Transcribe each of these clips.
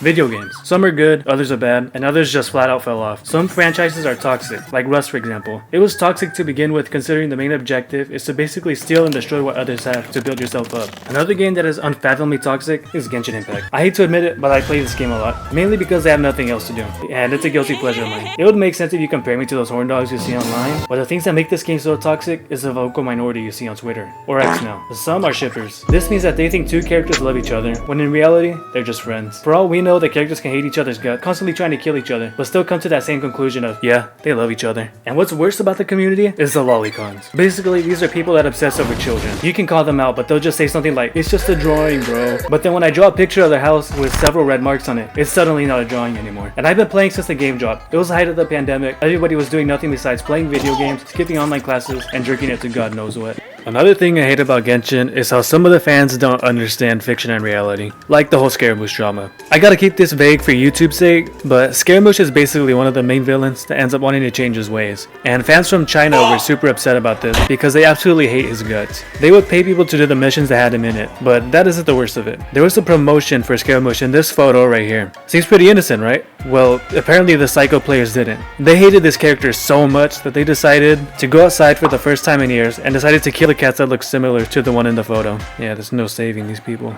Video games. Some are good, others are bad, and others just flat out fell off. Some franchises are toxic, like Rust for example. It was toxic to begin with, considering the main objective is to basically steal and destroy what others have to build yourself up. Another game that is unfathomably toxic is Genshin Impact. I hate to admit it, but I play this game a lot, mainly because I have nothing else to do, and it's a guilty pleasure of mine. It would make sense if you compare me to those horn dogs you see online, but the things that make this game so toxic is the vocal minority you see on Twitter, or X now. Some are shippers. This means that they think two characters love each other, when in reality, they're just friends. For all we know, the characters can hate each other's gut, constantly trying to kill each other, but still come to that same conclusion of, yeah, they love each other. And what's worse about the community is the lolicons. Basically, these are people that obsess over children. You can call them out, but they'll just say something like, it's just a drawing, bro. But then when I draw a picture of their house with several red marks on it, it's suddenly not a drawing anymore. And I've been playing since the game dropped. It was the height of the pandemic. Everybody was doing nothing besides playing video games, skipping online classes, and jerking it to God knows what. Another thing I hate about Genshin is how some of the fans don't understand fiction and reality, like the whole Scaramouche drama. I gotta keep this vague for YouTube's sake, but Scaramouche is basically one of the main villains that ends up wanting to change his ways. And fans from China were super upset about this because they absolutely hate his guts. They would pay people to do the missions that had him in it, but that isn't the worst of it. There was a promotion for Scaramouche in this photo right here. Seems pretty innocent, right? Well, apparently the Psycho players didn't. They hated this character so much that they decided to go outside for the first time in years and decided to kill the cats that look similar to the one in the photo. Yeah, there's no saving these people.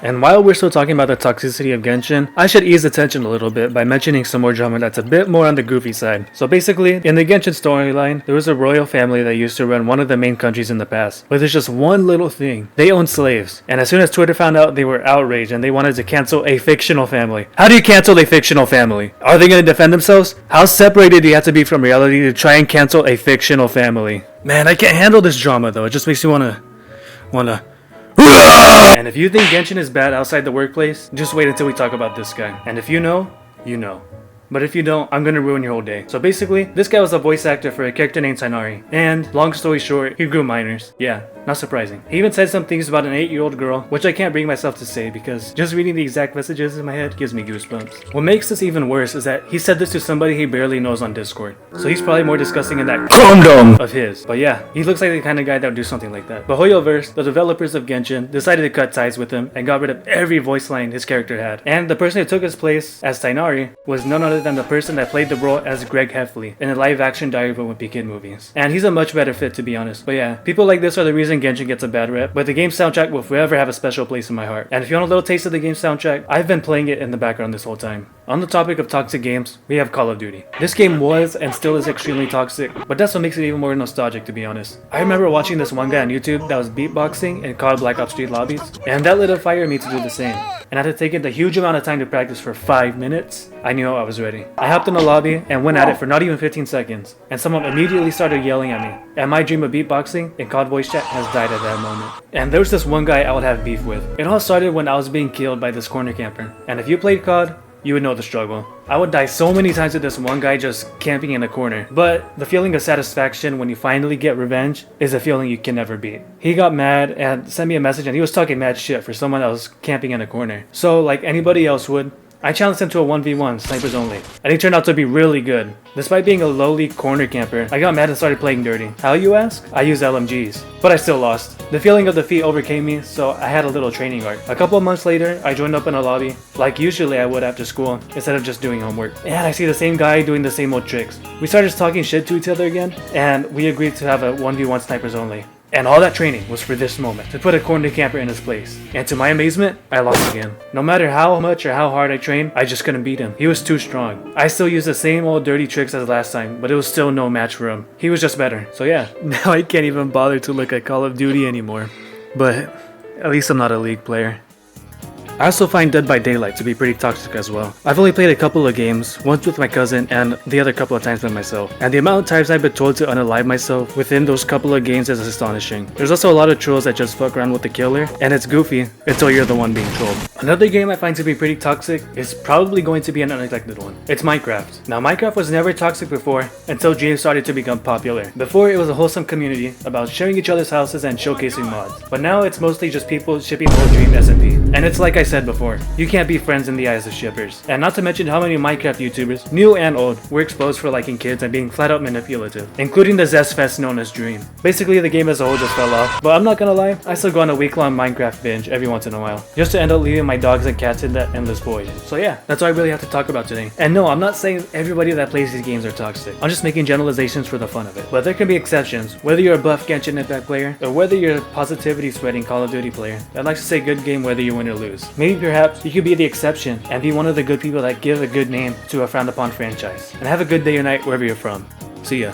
And while we're still talking about the toxicity of Genshin, I should ease the tension a little bit by mentioning some more drama that's a bit more on the goofy side. So basically, in the Genshin storyline, there was a royal family that used to run one of the main countries in the past. But there's just one little thing. They owned slaves. And as soon as Twitter found out, they were outraged and they wanted to cancel a fictional family. How do you cancel a fictional family? Are they going to defend themselves? How separated do you have to be from reality to try and cancel a fictional family? Man, I can't handle this drama though. It just makes me wanna... And if you think Genshin is bad outside the workplace, just wait until we talk about this guy. And if you know, you know. But if you don't, I'm gonna ruin your whole day. So basically, this guy was a voice actor for a character named Sainari. And, long story short, he grew minors. Yeah, not surprising. He even said some things about an 8-year-old girl, which I can't bring myself to say because just reading the exact messages in my head gives me goosebumps. What makes this even worse is that he said this to somebody he barely knows on Discord. So he's probably more disgusting in that condom of his. But yeah, he looks like the kind of guy that would do something like that. But Hoyoverse, the developers of Genshin, decided to cut ties with him and got rid of every voice line his character had. And the person who took his place as Sainari was none other than the person that played the role as Greg Heffley in the live-action Diary of a Wimpy Kid movies. And he's a much better fit, to be honest. But yeah, people like this are the reason Genshin gets a bad rep, but the game's soundtrack will forever have a special place in my heart. And if you want a little taste of the game's soundtrack, I've been playing it in the background this whole time. On the topic of toxic games, we have Call of Duty. This game was and still is extremely toxic, but that's what makes it even more nostalgic, to be honest. I remember watching this one guy on YouTube that was beatboxing in COD Black Ops 3 lobbies, and that lit a fire in me to do the same. And after taking the huge amount of time to practice for 5 minutes, I knew I was ready. I hopped in the lobby and went at it for not even 15 seconds, and someone immediately started yelling at me. And my dream of beatboxing in COD voice chat has died at that moment. And there was this one guy I would have beef with. It all started when I was being killed by this corner camper. And if you played COD, you would know the struggle. I would die so many times with this one guy just camping in a corner. But the feeling of satisfaction when you finally get revenge is a feeling you can never beat. He got mad and sent me a message and he was talking mad shit for someone that was camping in a corner. So like anybody else would, I challenged him to a 1v1, snipers only, and he turned out to be really good. Despite being a lowly corner camper, I got mad and started playing dirty. How, you ask? I used LMGs, but I still lost. The feeling of defeat overcame me, so I had a little training arc. A couple of months later, I joined up in a lobby, like usually I would after school, instead of just doing homework. And I see the same guy doing the same old tricks. We started talking shit to each other again, and we agreed to have a 1v1 snipers only. And all that training was for this moment, to put a corner camper in his place. And to my amazement, I lost again. No matter how much or how hard I trained, I just couldn't beat him. He was too strong. I still used the same old dirty tricks as last time, but it was still no match for him. He was just better. So yeah, now I can't even bother to look at Call of Duty anymore. But at least I'm not a League player. I also find Dead by Daylight to be pretty toxic as well. I've only played a couple of games, once with my cousin and the other couple of times by myself. And the amount of times I've been told to unalive myself within those couple of games is astonishing. There's also a lot of trolls that just fuck around with the killer, and it's goofy until you're the one being trolled. Another game I find to be pretty toxic is probably going to be an unexpected one. It's Minecraft. Now Minecraft was never toxic before until games started to become popular. Before it was a wholesome community about sharing each other's houses and showcasing mods. But now it's mostly just people shipping the whole dream SMP. And it's like I said before, you can't be friends in the eyes of shippers. And not to mention how many Minecraft YouTubers, new and old, were exposed for liking kids and being flat out manipulative, including the Zest Fest known as Dream. Basically, the game as a whole just fell off, but I'm not gonna lie, I still go on a week-long Minecraft binge every once in a while, just to end up leaving my dogs and cats in that endless void. So yeah, that's all I really have to talk about today. And no, I'm not saying everybody that plays these games are toxic. I'm just making generalizations for the fun of it. But there can be exceptions, whether you're a buff Genshin Impact player, or whether you're a positivity spreading Call of Duty player that likes to say good game whether you win or lose. Maybe perhaps you could be the exception and be one of the good people that give a good name to a frowned upon franchise. And have a good day or night wherever you're from. See ya.